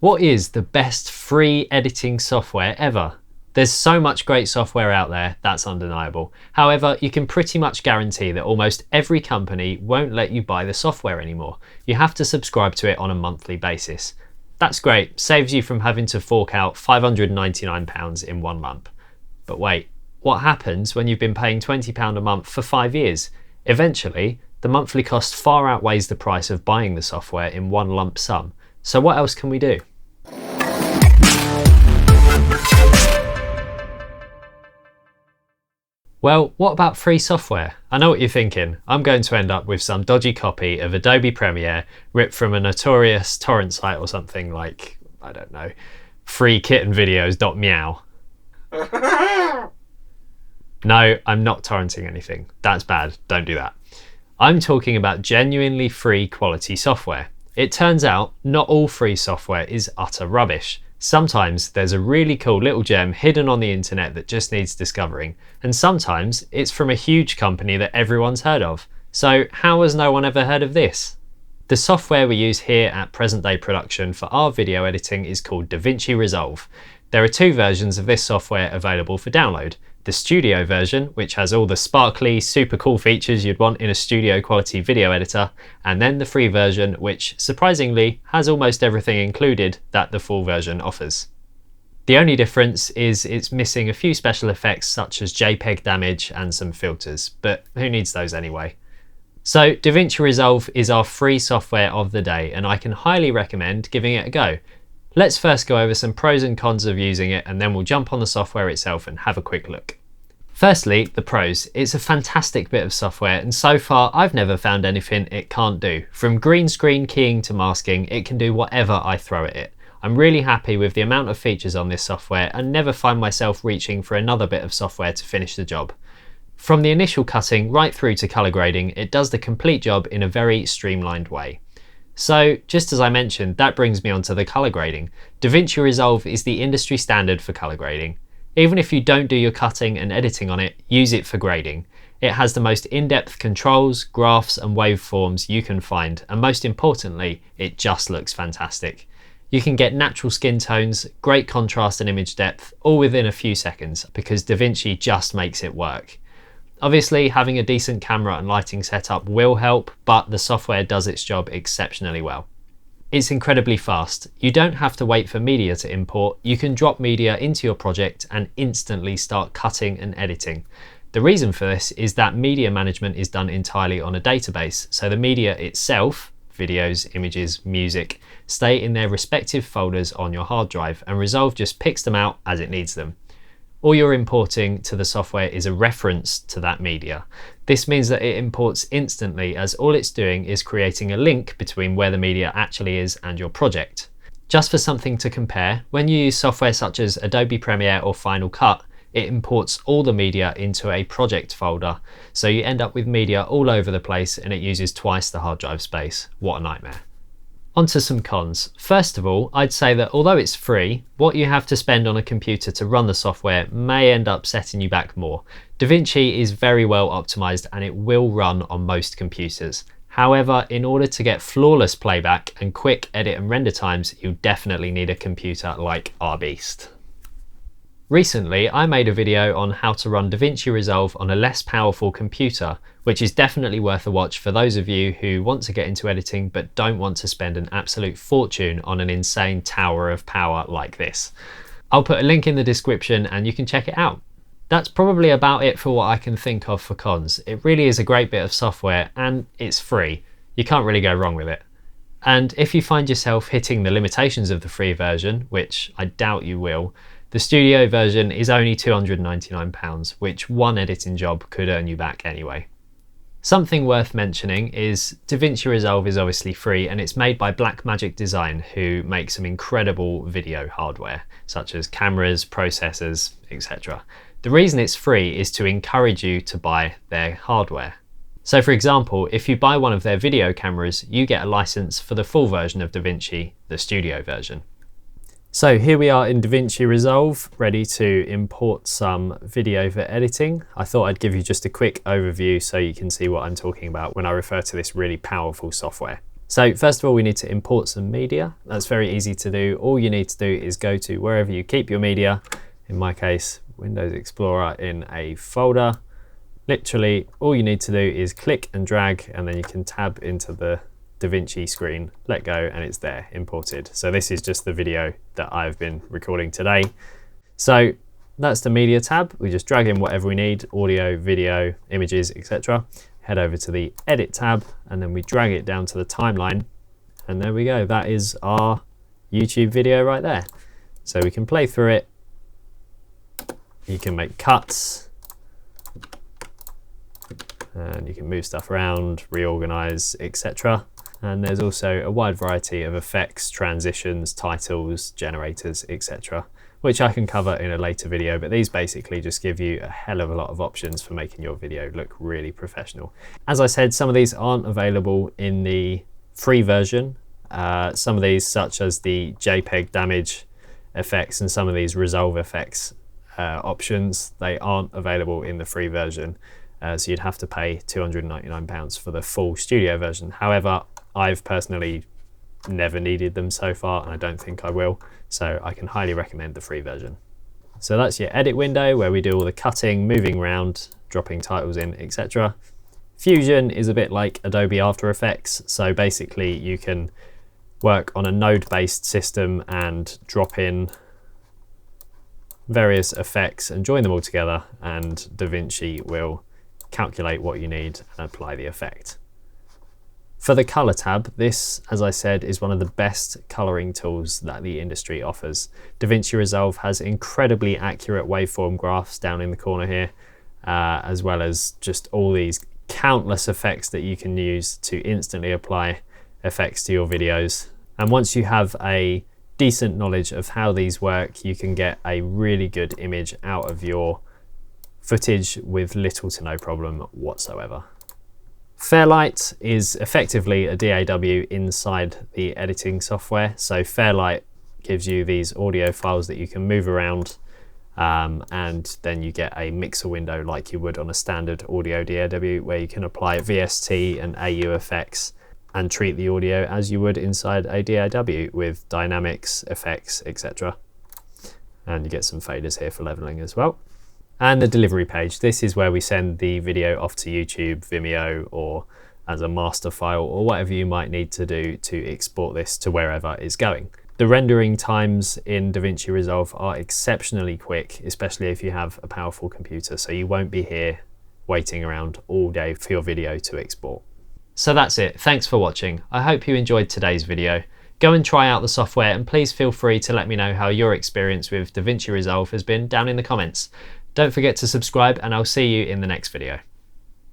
What is the best free editing software ever? There's so much great software out there, that's undeniable. However, you can pretty much guarantee that almost every company won't let you buy the software anymore. You have to subscribe to it on a monthly basis. That's great, saves you from having to fork out £599 in one lump. But wait, what happens when you've been paying £20 a month for 5 years? Eventually, the monthly cost far outweighs the price of buying the software in one lump sum. So what else can we do? Well, what about free software? I know what you're thinking. I'm going to end up with some dodgy copy of Adobe Premiere ripped from a notorious torrent site or something like, I don't know, freekittenvideos.meow. No, I'm not torrenting anything. That's bad. Don't do that. I'm talking about genuinely free quality software. It turns out not all free software is utter rubbish. Sometimes there's a really cool little gem hidden on the internet that just needs discovering, and sometimes it's from a huge company that everyone's heard of. So how has no one ever heard of this? The software we use here at Present Day Production for our video editing is called Davinci Resolve. There are two versions of this software available for download. The studio version, which has all the sparkly, super cool features you'd want in a studio quality video editor, and then the free version, which surprisingly has almost everything included that the full version offers. The only difference is it's missing a few special effects such as JPEG damage and some filters, but who needs those anyway? So Davinci Resolve is our free software of the day, and I can highly recommend giving it a go. Let's first go over some pros and cons of using it, and then we'll jump on the software itself and have a quick look. Firstly, the pros. It's a fantastic bit of software, and so far I've never found anything it can't do. From green screen keying to masking, it can do whatever I throw at it. I'm really happy with the amount of features on this software and never find myself reaching for another bit of software to finish the job. From the initial cutting right through to colour grading, it does the complete job in a very streamlined way. So, just as I mentioned, that brings me on to the colour grading. Davinci Resolve is the industry standard for colour grading. Even if you don't do your cutting and editing on it, use it for grading. It has the most in-depth controls, graphs and waveforms you can find, and most importantly, it just looks fantastic. You can get natural skin tones, great contrast and image depth, all within a few seconds, because Davinci just makes it work. Obviously, having a decent camera and lighting setup will help, but the software does its job exceptionally well. It's incredibly fast. You don't have to wait for media to import. You can drop media into your project and instantly start cutting and editing. The reason for this is that media management is done entirely on a database, so the media itself, videos, images, music, stay in their respective folders on your hard drive, and Resolve just picks them out as it needs them. All you're importing to the software is a reference to that media. This means that it imports instantly, as all it's doing is creating a link between where the media actually is and your project. Just for something to compare, when you use software such as Adobe Premiere or Final Cut, it imports all the media into a project folder, so you end up with media all over the place and it uses twice the hard drive space. What a nightmare. On to some cons. First of all, I'd say that although it's free, what you have to spend on a computer to run the software may end up setting you back more. Davinci is very well optimized and it will run on most computers. However, in order to get flawless playback and quick edit and render times, you definitely need a computer like our beast. Recently, I made a video on how to run Davinci Resolve on a less powerful computer, which is definitely worth a watch for those of you who want to get into editing but don't want to spend an absolute fortune on an insane tower of power like this. I'll put a link in the description and you can check it out. That's probably about it for what I can think of for cons. It really is a great bit of software and it's free. You can't really go wrong with it. And if you find yourself hitting the limitations of the free version, which I doubt you will, the studio version is only £299, which one editing job could earn you back anyway. Something worth mentioning is Davinci Resolve is obviously free and it's made by Blackmagic Design, who make some incredible video hardware, such as cameras, processors, etc. The reason it's free is to encourage you to buy their hardware. So for example, if you buy one of their video cameras, you get a license for the full version of Davinci, the studio version. So here we are in Davinci Resolve, ready to import some video for editing. I thought I'd give you just a quick overview so you can see what I'm talking about when I refer to this really powerful software. So first of all, we need to import some media. That's very easy to do. All you need to do is go to wherever you keep your media. In my case, Windows Explorer in a folder. Literally, all you need to do is click and drag, and then you can tab into the Davinci screen, let go, and it's there, imported. So this is just the video that I've been recording today. So that's the media tab. We just drag in whatever we need, audio, video, images, etc. Head over to the edit tab, and then we drag it down to the timeline, and there we go. That is our YouTube video right there. So we can play through it. You can make cuts, and you can move stuff around, reorganize, etc. And there's also a wide variety of effects, transitions, titles, generators, etc., which I can cover in a later video, but these basically just give you a hell of a lot of options for making your video look really professional. As I said, some of these aren't available in the free version. Some of these, such as the JPEG damage effects and some of these resolve effects options, they aren't available in the free version. So you'd have to pay £299 for the full studio version. However, I've personally never needed them so far, and I don't think I will, so I can highly recommend the free version. So that's your edit window where we do all the cutting, moving around, dropping titles in, etc. Fusion is a bit like Adobe After Effects, so basically you can work on a node-based system and drop in various effects and join them all together, and Davinci will calculate what you need and apply the effect. For the color tab, this, as I said, is one of the best coloring tools that the industry offers. Davinci Resolve has incredibly accurate waveform graphs down in the corner here, as well as just all these countless effects that you can use to instantly apply effects to your videos. And once you have a decent knowledge of how these work, you can get a really good image out of your footage with little to no problem whatsoever. Fairlight is effectively a DAW inside the editing software. So Fairlight gives you these audio files that you can move around, and then you get a mixer window like you would on a standard audio DAW, where you can apply VST and AU effects and treat the audio as you would inside a DAW with dynamics, effects, etc. And you get some faders here for leveling as well. And the delivery page. This is where we send the video off to YouTube, Vimeo, or as a master file, or whatever you might need to do to export this to wherever it's going. The rendering times in Davinci Resolve are exceptionally quick, especially if you have a powerful computer, so you won't be here waiting around all day for your video to export. So that's it. Thanks for watching. I hope you enjoyed today's video. Go and try out the software, and please feel free to let me know how your experience with Davinci Resolve has been down in the comments. Don't forget to subscribe, and I'll see you in the next video.